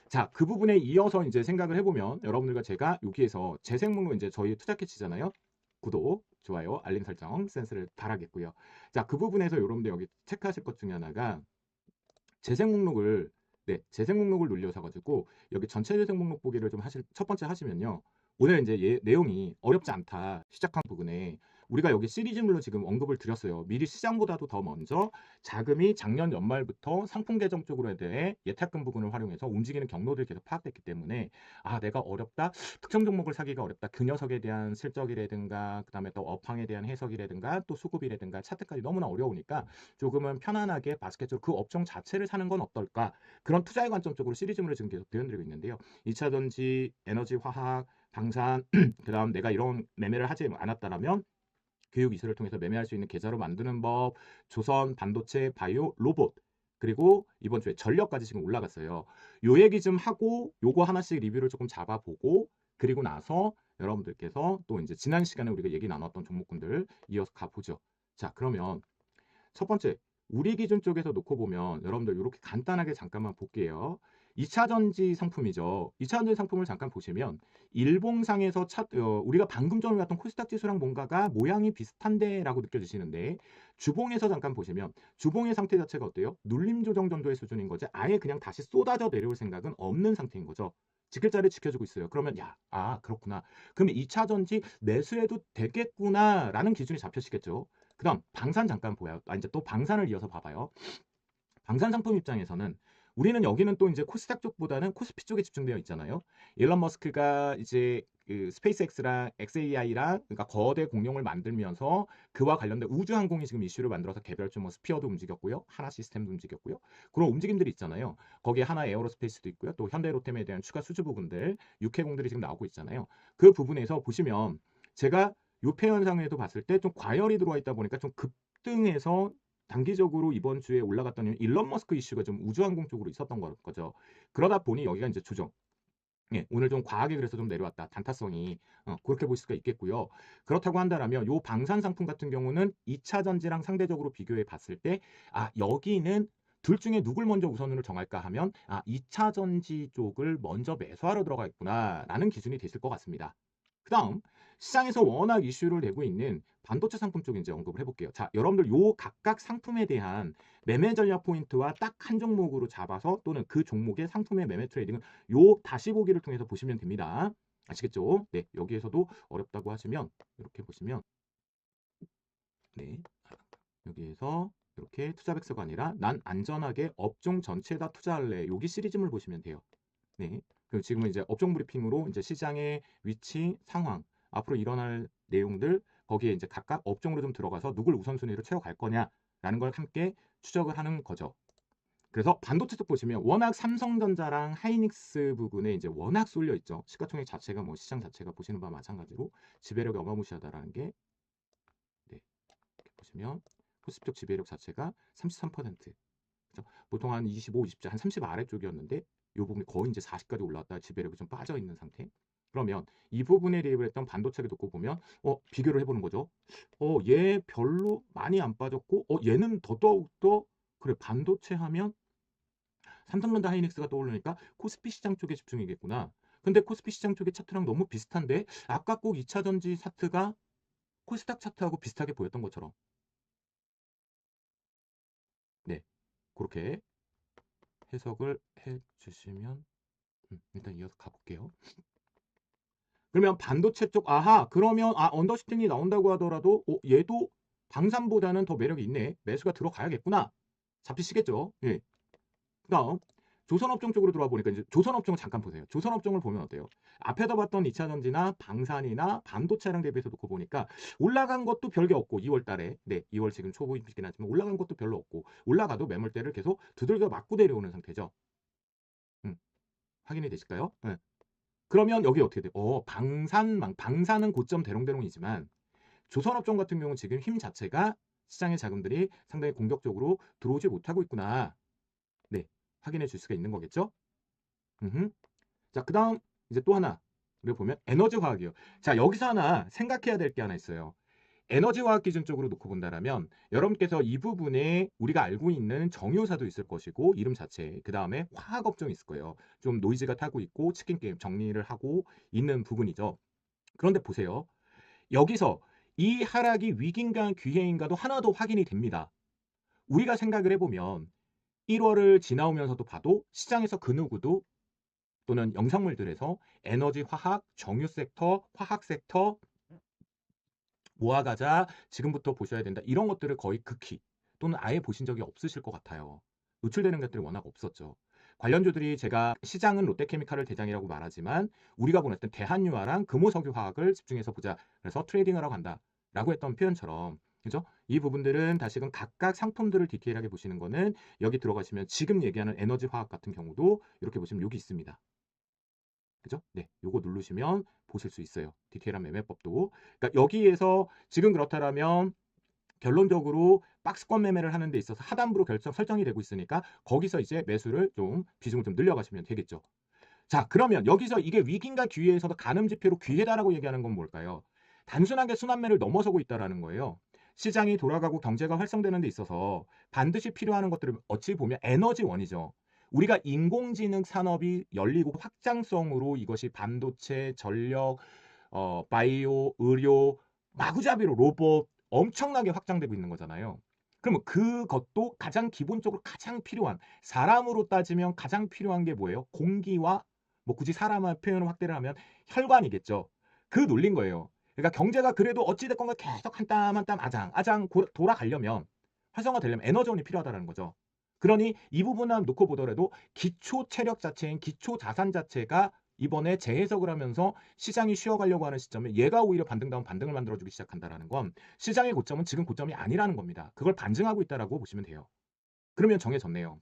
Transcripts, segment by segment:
자, 그 부분에 이어서 이제 생각을 해보면 여러분들과 제가 여기에서 재생 목록 이제 저희 투자 캐치잖아요. 구독, 좋아요, 알림 설정, 센스를 달아겠고요. 자, 그 부분에서 여러분들 여기 체크하실 것 중에 하나가 재생 목록을 재생 목록을 눌려서 가지고 여기 전체 재생 목록 보기를 좀 하실 첫 번째 하시면요. 오늘 이제 내용이 어렵지 않다. 시작한 부분에 우리가 여기 시리즈물로 지금 언급을 드렸어요. 미리 시장보다도 더 먼저 자금이 작년 연말부터 상품 계정 쪽으로 대해 예탁금 부분을 활용해서 움직이는 경로들이 계속 파악됐기 때문에 아, 내가 어렵다. 특정 종목을 사기가 어렵다. 그 녀석에 대한 실적이라든가 그다음에 또 업황에 대한 해석이라든가 또 수급이라든가 차트까지 너무나 어려우니까 조금은 편안하게 바스켓으로 그 업종 자체를 사는 건 어떨까? 그런 투자의 관점적으로 시리즈물을 지금 계속 배워드리고 있는데요. 2차 전지, 에너지, 화학, 방산, 그다음 내가 이런 매매를 하지 않았다라면 교육 이수를 통해서 매매할 수 있는 계좌로 만드는 법, 조선, 반도체, 바이오, 로봇, 그리고 이번 주에 전력까지 지금 올라갔어요. 요 얘기 좀 하고 요거 하나씩 리뷰를 조금 잡아보고 그리고 나서 여러분들께서 또 이제 지난 시간에 우리가 얘기 나눴던 종목군들 이어서 가보죠. 자, 그러면 첫 번째, 우리 기준 쪽에서 놓고 보면 여러분들 이렇게 간단하게 잠깐만 볼게요. 2차 전지 상품이죠. 2차 전지 상품을 잠깐 보시면 일봉상에서 우리가 방금 전에 봤던 코스닥 지수랑 뭔가가 모양이 비슷한데 라고 느껴지시는데 주봉에서 잠깐 보시면 주봉의 상태 자체가 어때요? 눌림 조정 정도의 수준인 거지 아예 그냥 다시 쏟아져 내려올 생각은 없는 상태인 거죠. 지킬 자리 지켜주고 있어요. 그러면 그렇구나. 그러면 2차 전지 매수해도 되겠구나 라는 기준이 잡혀지겠죠. 그다음 방산 잠깐 보아요. 이제 또 방산을 이어서 봐봐요. 방산 상품 입장에서는 우리는 여기는 또 이제 코스닥 쪽보다는 코스피 쪽에 집중되어 있잖아요. 일론 머스크가 이제 그 스페이스X랑 XAI랑 그러니까 거대 공룡을 만들면서 그와 관련된 우주항공이 지금 이슈를 만들어서 개별주 뭐 스피어도 움직였고요. 하나 시스템도 움직였고요. 그런 움직임들이 있잖아요. 거기에 하나 에어로스페이스도 있고요. 또 현대로템에 대한 추가 수주 부분들, 육해공들이 지금 나오고 있잖아요. 그 부분에서 보시면 제가 요표 현상에도 봤을 때 좀 과열이 들어와 있다 보니까 좀 급등해서 단기적으로 이번 주에 올라갔던 이유는 일론 머스크 이슈가 좀 우주항공 쪽으로 있었던 거죠. 그러다 보니 여기가 이제 조정. 예, 오늘 좀 과하게 그래서 좀 내려왔다. 단타성이 그렇게 볼 수가 있겠고요. 그렇다고 한다면 요 방산 상품 같은 경우는 2차 전지랑 상대적으로 비교해 봤을 때 여기는 둘 중에 누굴 먼저 우선으로 정할까 하면 2차 전지 쪽을 먼저 매수하러 들어가 있구나라는 기준이 되실 것 같습니다. 그다음 시장에서 워낙 이슈를 내고 있는 반도체 상품 쪽 이제 언급을 해볼게요. 자, 여러분들 요 각각 상품에 대한 매매 전략 포인트와 딱 한 종목으로 잡아서 또는 그 종목의 상품의 매매 트레이딩은 요 다시 보기를 통해서 보시면 됩니다. 아시겠죠? 네, 여기에서도 어렵다고 하시면 이렇게 보시면 네, 여기에서 이렇게 투자 백서가 아니라 난 안전하게 업종 전체에다 투자할래. 여기 시리즈물 보시면 돼요. 네. 그리고 지금은 이제 업종 브리핑으로 이제 시장의 위치, 상황, 앞으로 일어날 내용들 거기에 이제 각각 업종으로 좀 들어가서 누굴 우선순위로 채워갈 거냐라는 걸 함께 추적을 하는 거죠. 그래서 반도체 쪽 보시면 워낙 삼성전자랑 하이닉스 부분에 이제 워낙 쏠려 있죠. 시가총액 자체가 뭐 시장 자체가 보시는 바와 마찬가지로 지배력이 어마무시하다라는 게 네, 이렇게 보시면 코스피 쪽 지배력 자체가 33%. 그렇죠? 보통 한 25, 20자 한 30 아래쪽이었는데 이 부분이 거의 이제 40까지 올라왔다 지배력이 좀 빠져 있는 상태. 그러면 이 부분에 대입했던 반도체를 놓고 보면 비교를 해보는 거죠. 얘 별로 많이 안 빠졌고 얘는 더더욱더 그래 반도체 하면 삼성전자 하이닉스가 떠오르니까 코스피 시장 쪽에 집중이겠구나. 근데 코스피 시장 쪽의 차트랑 너무 비슷한데 아까 꼭 2차 전지 차트가 코스닥 차트하고 비슷하게 보였던 것처럼 네 그렇게 해석을 해주시면 일단 이어서 가볼게요. 그러면 반도체 쪽 그러면 언더슈팅이 나온다고 하더라도 얘도 방산보다는 더 매력이 있네. 매수가 들어가야겠구나. 잡히시겠죠? 예. 그다음 조선업종 쪽으로 들어와 보니까 이제 조선업종을 잠깐 보세요. 조선업종을 보면 어때요? 앞에다 봤던 2차 전지나 방산이나 반도체랑 대비해서 놓고 보니까 올라간 것도 별게 없고 2월 달에 2월 지금 초보이긴 하지만 올라간 것도 별로 없고 올라가도 매물대를 계속 두들겨 맞고 내려오는 상태죠. 음, 확인이 되실까요? 네. 그러면 여기 어떻게 돼요? 방산은 고점 대롱대롱이지만 조선업종 같은 경우는 지금 힘 자체가 시장의 자금들이 상당히 공격적으로 들어오지 못하고 있구나. 네, 확인해 줄 수가 있는 거겠죠? 자, 그 다음 이제 또 하나 우리가 보면 에너지 화학이요. 자, 여기서 하나 생각해야 될 게 하나 있어요. 에너지화학 기준 쪽으로 놓고 본다라면 여러분께서 이 부분에 우리가 알고 있는 정유사도 있을 것이고 이름 자체 그 다음에 화학 업종이 있을 거예요. 좀 노이즈가 타고 있고 치킨 게임 정리를 하고 있는 부분이죠. 그런데 보세요. 여기서 이 하락이 위기인가 기회인가도 하나도 확인이 됩니다. 우리가 생각을 해보면 1월을 지나오면서도 봐도 시장에서 그 누구도 또는 영상물들에서 에너지, 화학, 정유 섹터, 화학 섹터 모아가자 지금부터 보셔야 된다 이런 것들을 거의 극히 또는 아예 보신 적이 없으실 것 같아요. 노출되는 것들이 워낙 없었죠. 관련주들이 제가 시장은 롯데케미칼을 대장이라고 말하지만 우리가 보냈던 대한유화랑 금호석유화학을 집중해서 보자. 그래서 트레이딩하러 간다 라고 했던 표현처럼 그죠? 이 부분들은 다시금 각각 상품들을 디테일하게 보시는 거는 여기 들어가시면 지금 얘기하는 에너지 화학 같은 경우도 이렇게 보시면 여기 있습니다. 그죠? 네, 요거 누르시면 보실 수 있어요. 디테일한 매매법도. 그러니까 여기에서 지금 그렇다면 결론적으로 박스권 매매를 하는 데 있어서 하단부로 설정이 되고 있으니까 거기서 이제 매수를 좀 비중을 좀 늘려가시면 되겠죠. 자, 그러면 여기서 이게 위기인가 기회에서도 가늠 지표로 기회다라고 얘기하는 건 뭘까요? 단순하게 순환매를 넘어서고 있다라는 거예요. 시장이 돌아가고 경제가 활성되는 데 있어서 반드시 필요한 것들을 어찌 보면 에너지원이죠. 우리가 인공지능 산업이 열리고 확장성으로 이것이 반도체, 전력, 바이오, 의료, 마구잡이로 로봇 엄청나게 확장되고 있는 거잖아요. 그러면 그것도 가장 기본적으로 가장 필요한 사람으로 따지면 가장 필요한 게 뭐예요? 공기와 뭐 굳이 사람의 표현을 확대를 하면 혈관이겠죠. 그 논리인 거예요. 그러니까 경제가 그래도 어찌됐건 계속 한 땀 한 땀 아장 돌아가려면 활성화되려면 에너지원이 필요하다는 거죠. 그러니 이 부분을 놓고 보더라도 기초 체력 자체인 기초 자산 자체가 이번에 재해석을 하면서 시장이 쉬어가려고 하는 시점에 얘가 오히려 반등다운 반등을 만들어주기 시작한다는 건 시장의 고점은 지금 고점이 아니라는 겁니다. 그걸 반증하고 있다고 보시면 돼요. 그러면 정해졌네요.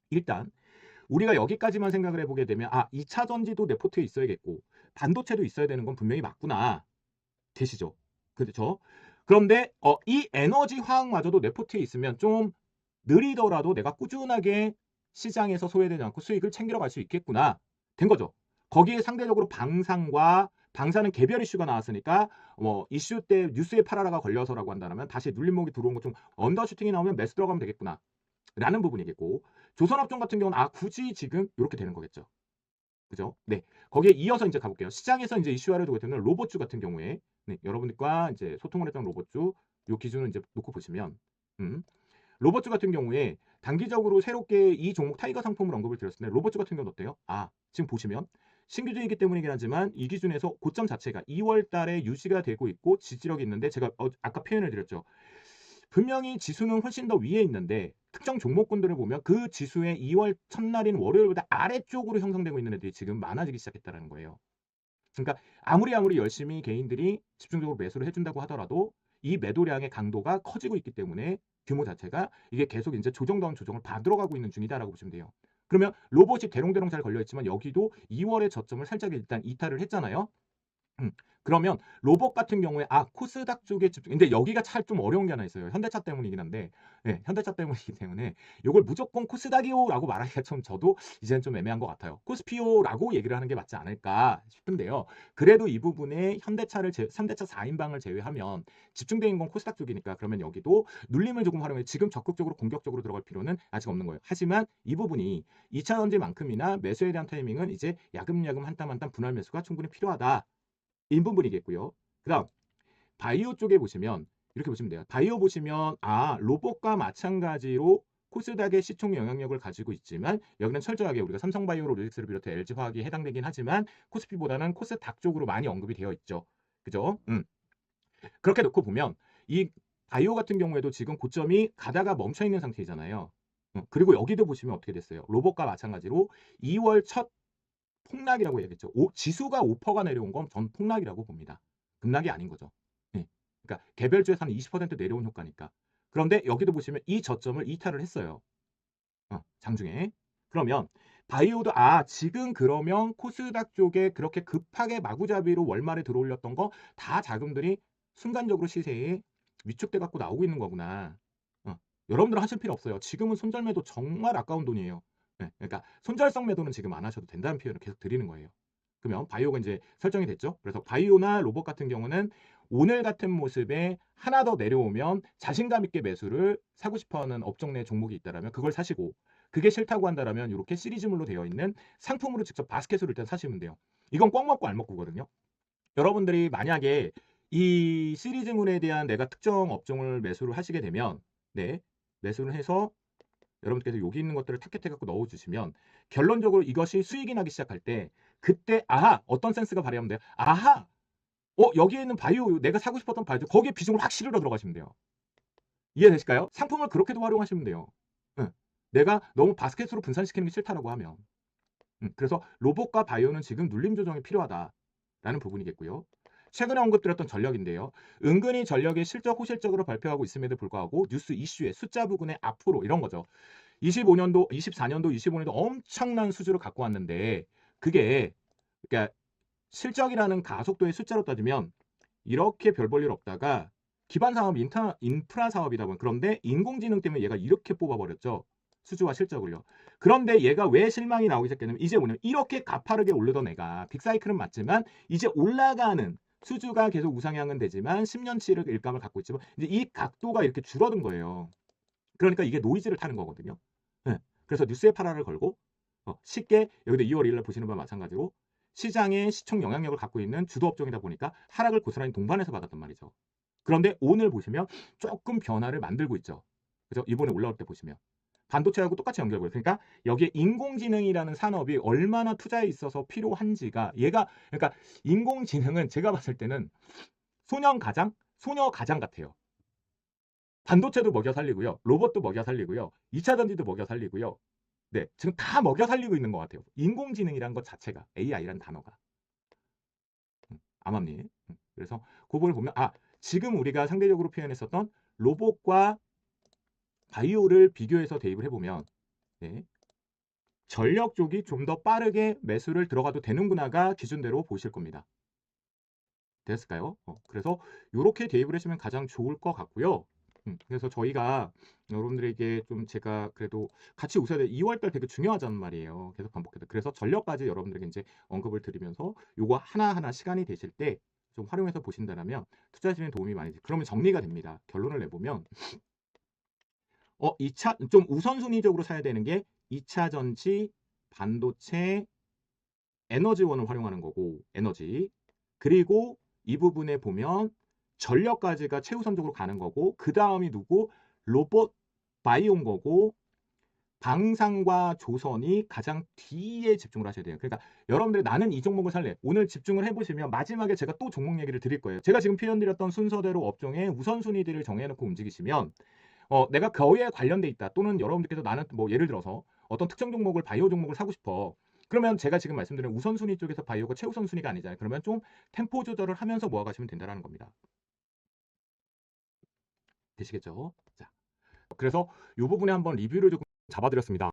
일단 우리가 여기까지만 생각을 해보게 되면 2차 전지도 내 포트에 있어야겠고 반도체도 있어야 되는 건 분명히 맞구나. 되시죠? 그렇죠? 그런데 이 에너지 화학마저도 내 포트에 있으면 좀 느리더라도 내가 꾸준하게 시장에서 소외되지 않고 수익을 챙기러 갈 수 있겠구나. 된 거죠. 거기에 상대적으로 방사는 개별 이슈가 나왔으니까 뭐 이슈 때 뉴스에 팔아라가 걸려서라고 한다면 다시 눌림목이 들어온 거 좀 언더슈팅이 나오면 매수 들어가면 되겠구나. 라는 부분이겠고 조선업종 같은 경우는 굳이 지금 이렇게 되는 거겠죠. 그죠? 네. 거기에 이어서 이제 가볼게요. 시장에서 이제 이슈화를 두고 있는 로봇주 같은 경우에 네, 여러분들과 이제 소통을 했던 로봇주 요 기준을 이제 놓고 보시면 로봇주 같은 경우에 단기적으로 새롭게 이 종목 타이거 상품을 언급을 드렸을 때 로봇주 같은 경우는 어때요? 지금 보시면 신규주이기 때문이긴 하지만 이 기준에서 고점 자체가 2월 달에 유지가 되고 있고 지지력이 있는데 제가 아까 표현을 드렸죠. 분명히 지수는 훨씬 더 위에 있는데 특정 종목군들을 보면 그 지수의 2월 첫날인 월요일보다 아래쪽으로 형성되고 있는 애들이 지금 많아지기 시작했다는 거예요. 그러니까 아무리 열심히 개인들이 집중적으로 매수를 해준다고 하더라도 이 매도량의 강도가 커지고 있기 때문에 규모 자체가 이게 계속 이제 조정다운 조정을 받으러 가고 있는 중이다라고 보시면 돼요. 그러면 로봇이 대롱대롱 잘 걸려있지만 여기도 2월의 저점을 살짝 일단 이탈을 했잖아요. 그러면 로봇 같은 경우에 코스닥 쪽에 집중. 근데 여기가 참 좀 어려운 게 하나 있어요. 현대차 때문이긴 한데, 네, 현대차 때문이기 때문에 이걸 무조건 코스닥이요라고 말하기가 좀 저도 이제는 좀 애매한 것 같아요. 코스피오라고 얘기를 하는 게 맞지 않을까 싶은데요. 그래도 이 부분에 현대차 4인방을 제외하면 집중되는 건 코스닥 쪽이니까 그러면 여기도 눌림을 조금 활용해 지금 적극적으로 공격적으로 들어갈 필요는 아직 없는 거예요. 하지만 이 부분이 2차 전지만큼이나 매수에 대한 타이밍은 이제 야금야금 한 땀 한 땀 분할 매수가 충분히 필요하다. 이 부분이겠고요. 그 다음 바이오 쪽에 보시면 이렇게 보시면 돼요. 바이오 보시면 로봇과 마찬가지로 코스닥의 시총 영향력을 가지고 있지만 여기는 철저하게 우리가 삼성바이오 로직스를 비롯해 LG화학이 해당되긴 하지만 코스피보다는 코스닥 쪽으로 많이 언급이 되어 있죠. 그죠? 그렇게 놓고 보면 이 바이오 같은 경우에도 지금 고점이 가다가 멈춰 있는 상태이잖아요. 그리고 여기도 보시면 어떻게 됐어요? 로봇과 마찬가지로 2월 첫 폭락이라고 얘기했죠. 지수가 5%가 내려온 건 전 폭락이라고 봅니다. 급락이 아닌 거죠. 네. 그러니까 개별주에서 한 20% 내려온 효과니까. 그런데 여기도 보시면 이 저점을 이탈을 했어요. 장중에. 그러면 바이오도 지금 그러면 코스닥 쪽에 그렇게 급하게 마구잡이로 월말에 들어올렸던 거 다 자금들이 순간적으로 시세에 위축돼 갖고 나오고 있는 거구나. 여러분들은 하실 필요 없어요. 지금은 손절매도 정말 아까운 돈이에요. 네, 그러니까 손절성 매도는 지금 안 하셔도 된다는 표현을 계속 드리는 거예요. 그러면 바이오가 이제 설정이 됐죠. 그래서 바이오나 로봇 같은 경우는 오늘 같은 모습에 하나 더 내려오면 자신감 있게 매수를 사고 싶어하는 업종 내 종목이 있다라면 그걸 사시고, 그게 싫다고 한다라면 이렇게 시리즈물로 되어 있는 상품으로 직접 바스켓으로 일단 사시면 돼요. 이건 꽉 먹고 알 먹고거든요. 여러분들이 만약에 이 시리즈물에 대한 내가 특정 업종을 매수를 하시게 되면, 네, 매수를 해서 여러분께서 여기 있는 것들을 타겟해갖고 넣어주시면 결론적으로 이것이 수익이 나기 시작할 때, 그때 아하, 어떤 센스가 발휘하면 돼요? 아하, 여기에 있는 바이오, 내가 사고 싶었던 바이오, 거기에 비중을 확 실으러 들어가시면 돼요. 이해되실까요? 상품을 그렇게도 활용하시면 돼요. 응. 내가 너무 바스켓으로 분산시키는 게 싫다라고 하면. 그래서 로봇과 바이오는 지금 눌림 조정이 필요하다라는 부분이겠고요. 최근에 언급드렸던 전력인데요. 은근히 전력이 실적 호실적으로 발표하고 있음에도 불구하고 뉴스 이슈에 숫자 부근에 앞으로 이런 거죠. 25년도, 24년도, 25년도 엄청난 수주를 갖고 왔는데, 그게 그러니까 실적이라는 가속도의 숫자로 따지면 이렇게 별 볼 일 없다가 기반 사업, 인프라 사업이다 보니, 그런데 인공지능 때문에 얘가 이렇게 뽑아버렸죠. 수주와 실적을요. 그런데 얘가 왜 실망이 나오기 시작했냐면, 이제 뭐냐면 이렇게 가파르게 오르던 애가 빅사이클은 맞지만 이제 올라가는, 수주가 계속 우상향은 되지만 10년치를 일감을 갖고 있지만 이제 이 각도가 이렇게 줄어든 거예요. 그러니까 이게 노이즈를 타는 거거든요. 네. 그래서 뉴스에 파라를 걸고 쉽게, 여기도 2월 1일 보시는 바와 마찬가지로 시장의 시총 영향력을 갖고 있는 주도 업종이다 보니까 하락을 고스란히 동반해서 받았단 말이죠. 그런데 오늘 보시면 조금 변화를 만들고 있죠. 그래서 이번에 올라올 때 보시면 반도체하고 똑같이 연결고요. 그러니까 여기에 인공지능이라는 산업이 얼마나 투자에 있어서 필요한지가, 얘가, 그러니까 인공지능은 제가 봤을 때는 소녀 가장 같아요. 반도체도 먹여 살리고요. 로봇도 먹여 살리고요. 2차 전지도 먹여 살리고요. 네, 지금 다 먹여 살리고 있는 것 같아요. 인공지능이란 것 자체가, AI라는 단어가. 암암리. 그래서 그 부분을 보면, 지금 우리가 상대적으로 표현했었던 로봇과 바이오를 비교해서 대입을 해보면, 네, 전력 쪽이 좀 더 빠르게 매수를 들어가도 되는구나가 기준대로 보실 겁니다. 됐을까요? 그래서 이렇게 대입을 해주면 가장 좋을 것 같고요. 그래서 저희가 여러분들에게 좀, 제가 그래도 같이 웃어야 돼. 2월달 되게 중요하단 말이에요. 계속 반복해서. 그래서 전력까지 여러분들에게 이제 언급을 드리면서 요거 하나하나 시간이 되실 때 좀 활용해서 보신다면 투자하시는 도움이 많이 돼요. 그러면 정리가 됩니다. 결론을 내보면 2차 좀 우선순위적으로 사야 되는 게 2차 전지, 반도체, 에너지원을 활용하는 거고, 에너지. 그리고 이 부분에 보면 전력까지가 최우선적으로 가는 거고, 그 다음이 누구? 로봇, 바이오인 거고, 방산과 조선이 가장 뒤에 집중을 하셔야 돼요. 그러니까 여러분들이 나는 이 종목을 살래. 오늘 집중을 해보시면 마지막에 제가 또 종목 얘기를 드릴 거예요. 제가 지금 표현드렸던 순서대로 업종의 우선순위들을 정해놓고 움직이시면 내가 거기에 관련돼 있다. 또는 여러분들께서 나는 뭐 예를 들어서 어떤 특정 종목을, 바이오 종목을 사고 싶어. 그러면 제가 지금 말씀드린 우선순위 쪽에서 바이오가 최우선순위가 아니잖아요. 그러면 좀 템포 조절을 하면서 모아가시면 된다는 겁니다. 되시겠죠? 자, 그래서 이 부분에 한번 리뷰를 조금 잡아드렸습니다.